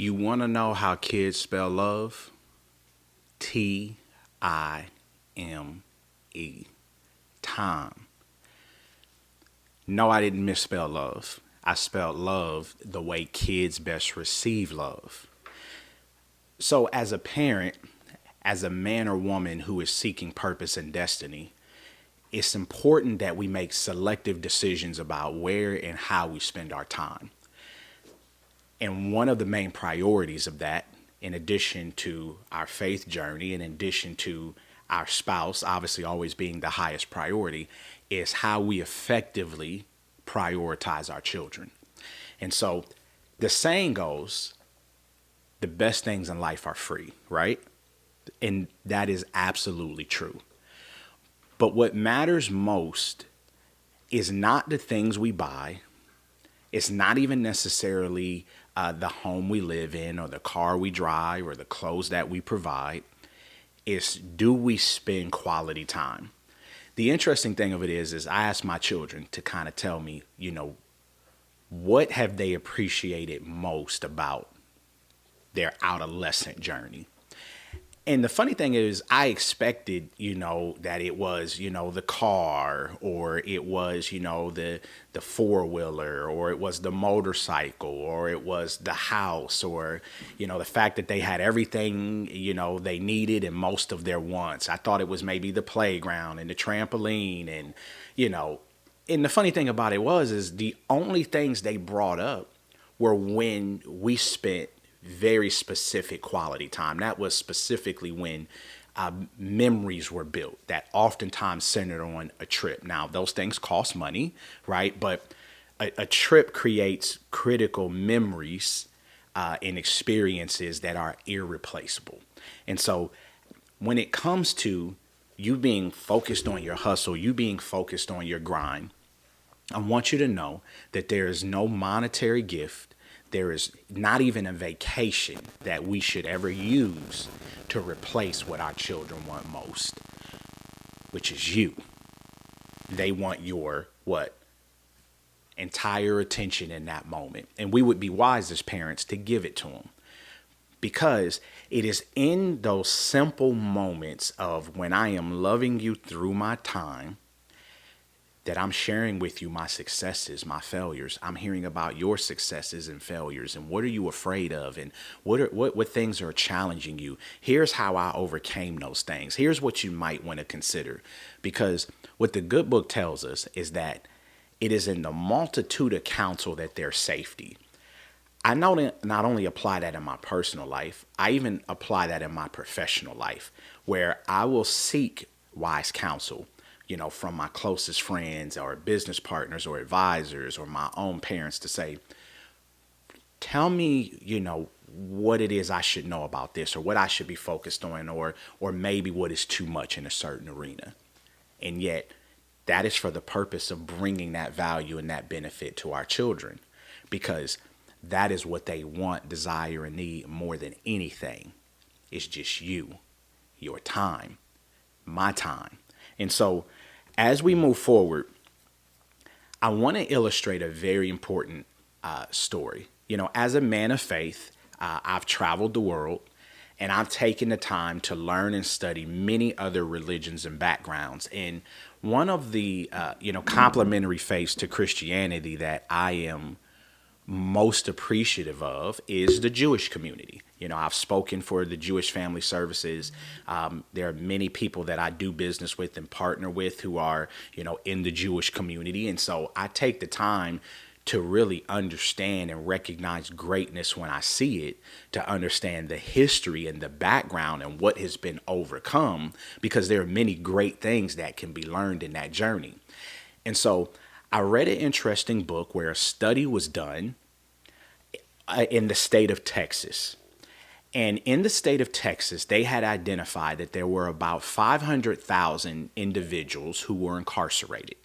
You want to know how kids spell love? T-I-M-E. Time. No, I didn't misspell love. I spelled love the way kids best receive love. So, as a parent, as a man or woman who is seeking purpose and destiny, it's important that we make selective decisions about where and how we spend our time. And one of the main priorities of that, in addition to our faith journey, in addition to our spouse obviously always being the highest priority, is how we effectively prioritize our children. And so the saying goes, the best things in life are free, right? And that is absolutely true. But what matters most is not the things we buy. It's not even necessarily the home we live in or the car we drive or the clothes that we provide. It's, do we spend quality time? The interesting thing of it is I ask my children to kind of tell me, what have they appreciated most about their adolescent journey? And the funny thing is, I expected, that it was, the car, or it was, the four-wheeler, or it was the motorcycle, or it was the house, or, the fact that they had everything, they needed and most of their wants. I thought it was maybe the playground and the trampoline and, and the funny thing about it is the only things they brought up were when we spent very specific quality time. That was specifically when memories were built that oftentimes centered on a trip. Now, those things cost money, right? But a trip creates critical memories and experiences that are irreplaceable. And so when it comes to you being focused on your hustle, you being focused on your grind, I want you to know that there is no monetary gift. There is not even a vacation that we should ever use to replace what our children want most, which is you. They want your entire attention in that moment. And we would be wise as parents to give it to them, because it is in those simple moments of when I am loving you through my time that I'm sharing with you my successes, my failures. I'm hearing about your successes and failures, and what are you afraid of, and what things are challenging you. Here's how I overcame those things. Here's what you might want to consider, because what the good book tells us is that it is in the multitude of counsel that there's safety. I know not only apply that in my personal life, I even apply that in my professional life, where I will seek wise counsel, from my closest friends or business partners or advisors or my own parents, to say, tell me, what it is I should know about this, or what I should be focused on, or maybe what is too much in a certain arena. And yet that is for the purpose of bringing that value and that benefit to our children, because that is what they want, desire, and need more than anything. It's just you, your time, my time. And so as we move forward, I want to illustrate a very important story. As a man of faith, I've traveled the world, and I've taken the time to learn and study many other religions and backgrounds. And one of the, complementary faiths to Christianity that I am most appreciative of is the Jewish community. I've spoken for the Jewish Family Services. There are many people that I do business with and partner with who are, in the Jewish community. And so I take the time to really understand and recognize greatness when I see it, to understand the history and the background and what has been overcome, because there are many great things that can be learned in that journey. And so I read an interesting book where a study was done in the state of Texas. And in the state of Texas, they had identified that there were about 500,000 individuals who were incarcerated.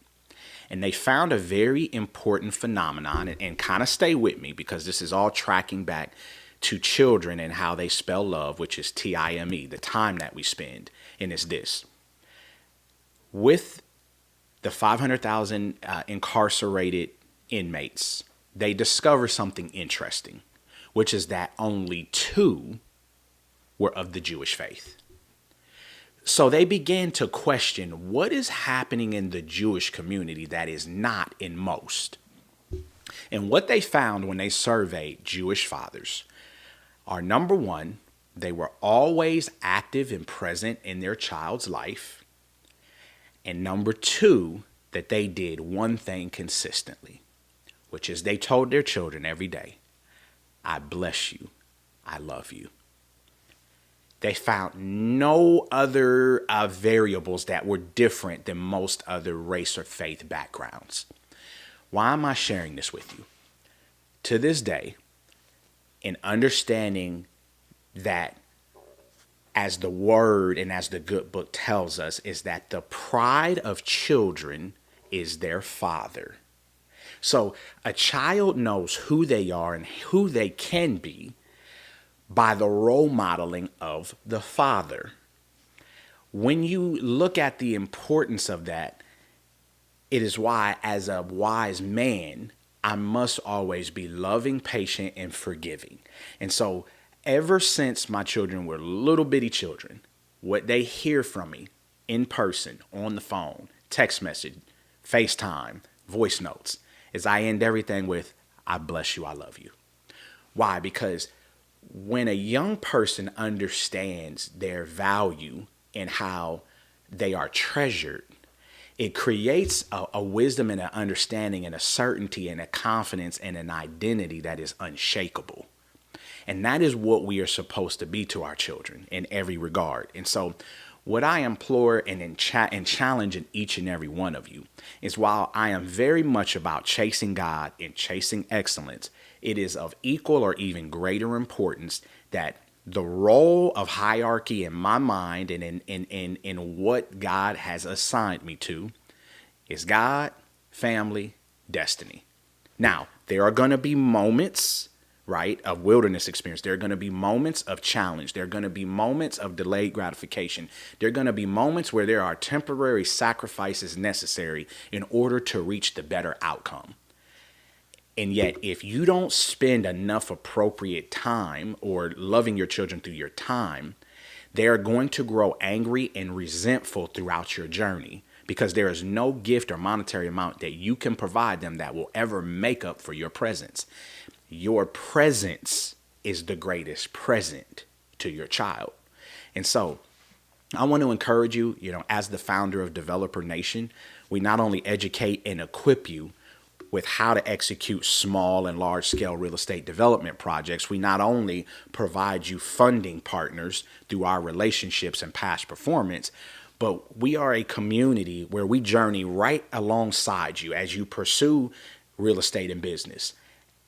And they found a very important phenomenon, and kind of stay with me, because this is all tracking back to children and how they spell love, which is T-I-M-E, the time that we spend. And it's this. With the 500,000 incarcerated inmates, they discover something interesting, which is that only 2 were of the Jewish faith. So they began to question what is happening in the Jewish community that is not in most. And what they found when they surveyed Jewish fathers are, number one, they were always active and present in their child's life. And number 2, that they did one thing consistently, which is they told their children every day, I bless you, I love you. They found no other variables that were different than most other race or faith backgrounds. Why am I sharing this with you? To this day, in understanding that, as the word and as the good book tells us, is that the pride of children is their father. So a child knows who they are and who they can be by the role modeling of the father. When you look at the importance of that, it is why, as a wise man, I must always be loving, patient, and forgiving. And so ever since my children were little bitty children, what they hear from me in person, on the phone, text message, FaceTime, voice notes, is I end everything with, I bless you, I love you. Why? Because when a young person understands their value and how they are treasured, it creates a wisdom and an understanding and a certainty and a confidence and an identity that is unshakable. And that is what we are supposed to be to our children in every regard. And so what I implore and challenge in each and every one of you is, while I am very much about chasing God and chasing excellence, it is of equal or even greater importance that the role of hierarchy in my mind and in what God has assigned me to is God, family, destiny. Now, there are going to be moments, right, of wilderness experience. There are going to be moments of challenge. There are going to be moments of delayed gratification. There are going to be moments where there are temporary sacrifices necessary in order to reach the better outcome. And yet, if you don't spend enough appropriate time or loving your children through your time, they are going to grow angry and resentful throughout your journey, because there is no gift or monetary amount that you can provide them that will ever make up for your presence. Your presence is the greatest present to your child. And so I want to encourage you, as the founder of Developer Nation, we not only educate and equip you with how to execute small and large scale real estate development projects. We not only provide you funding partners through our relationships and past performance, but we are a community where we journey right alongside you as you pursue real estate and business,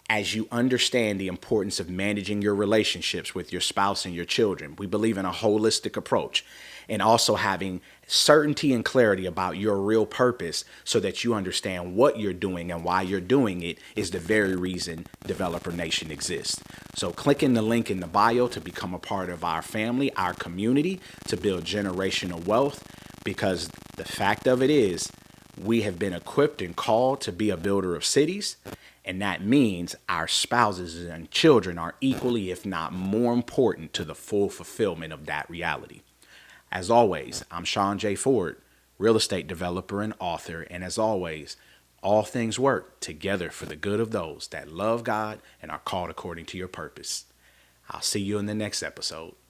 as you understand the importance of managing your relationships with your spouse and your children. We believe in a holistic approach, and also having certainty and clarity about your real purpose so that you understand what you're doing and why you're doing it is the very reason Developer Nation exists. So click in the link in the bio to become a part of our family, our community, to build generational wealth, because the fact of it is, we have been equipped and called to be a builder of cities. And that means our spouses and children are equally, if not more important, to the full fulfillment of that reality. As always, I'm Shaun J. Ford, real estate developer and author. And as always, all things work together for the good of those that love God and are called according to your purpose. I'll see you in the next episode.